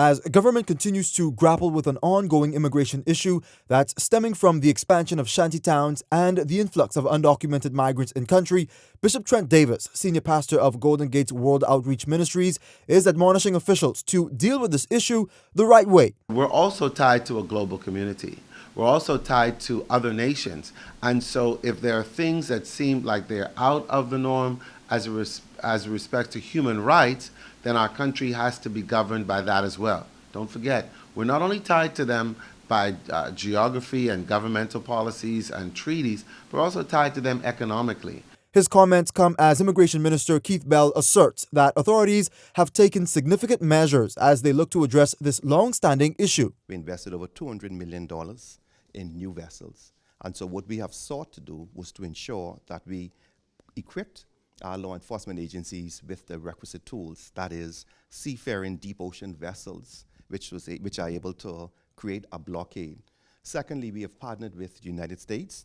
as government continues to grapple with an ongoing immigration issue that's stemming from the expansion of shantytowns and the influx of undocumented migrants in country. Bishop Trent Davis, senior pastor of Golden Gates World Outreach Ministries, is admonishing officials to deal with this issue the right way. We're also tied to a global community. We're also tied to other nations. And so if there are things that seem like they're out of the norm as respect to human rights, then our country has to be governed by that as well. Don't forget, we're not only tied to them by geography and governmental policies and treaties, but we're also tied to them economically. His comments come as Immigration Minister Keith Bell asserts that authorities have taken significant measures as they look to address this long-standing issue. We invested over $200 million in new vessels. And so what we have sought to do was to ensure that we equipped our law enforcement agencies with the requisite tools, that is, seafaring deep ocean vessels, which are able to create a blockade. Secondly, we have partnered with the United States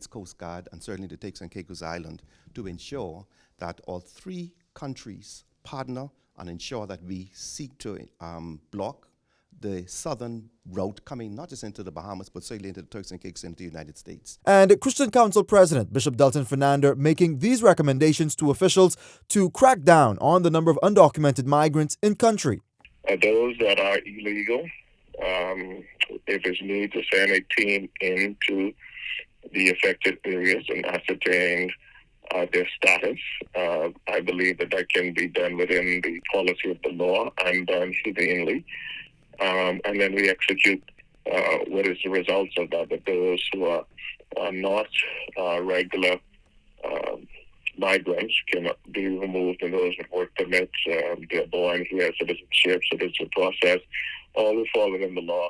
Coast Guard, and certainly the Turks and Caicos Island to ensure that all three countries partner and ensure that we seek to block the southern route coming not just into the Bahamas, but certainly into the Turks and Caicos into the United States. And Christian Council President Bishop Delton Fernando making these recommendations to officials to crack down on the number of undocumented migrants in country. Those that are illegal, if it's need to send a team into the affected areas and ascertain their status, I believe that can be done within the policy of the law and done humanely. And then we execute what is the results of that. But those who are not regular migrants can be removed, and those with work permits, they're born here, citizenship process, all who fall within the law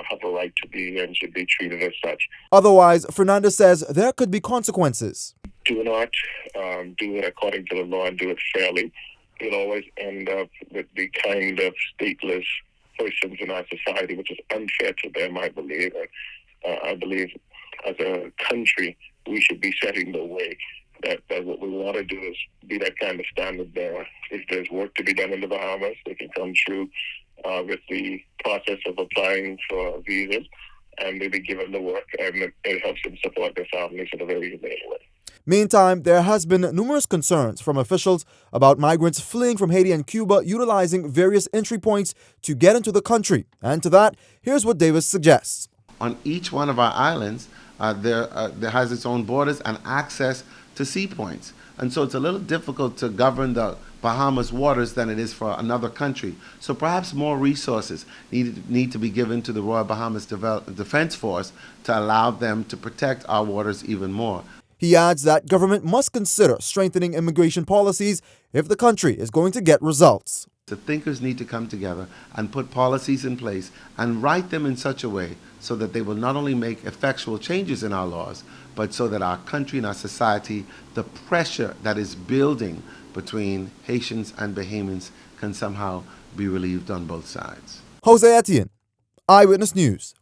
have a right to be and should be treated as such. Otherwise, Fernandez says there could be consequences. Do not do it according to the law and do it fairly. You'll always end up with the kind of stateless persons in our society, which is unfair to them, I believe. And I believe as a country, we should be setting the way that what we want to do is be that kind of standard bearer. If there's work to be done in the Bahamas, they can come through with the process of applying for visas, and they'll be given the work, and it helps them support their families in a very humane way. Meantime, there has been numerous concerns from officials about migrants fleeing from Haiti and Cuba utilizing various entry points to get into the country. And to that, here's what Davis suggests. On each one of our islands, there has its own borders and access to sea points. And so it's a little difficult to govern the Bahamas waters than it is for another country. So perhaps more resources need to be given to the Royal Bahamas Defense Force to allow them to protect our waters even more. He adds that government must consider strengthening immigration policies if the country is going to get results. The thinkers need to come together and put policies in place and write them in such a way so that they will not only make effectual changes in our laws, but so that our country and our society, the pressure that is building between Haitians and Bahamians can somehow be relieved on both sides. Jose Etienne, Eyewitness News.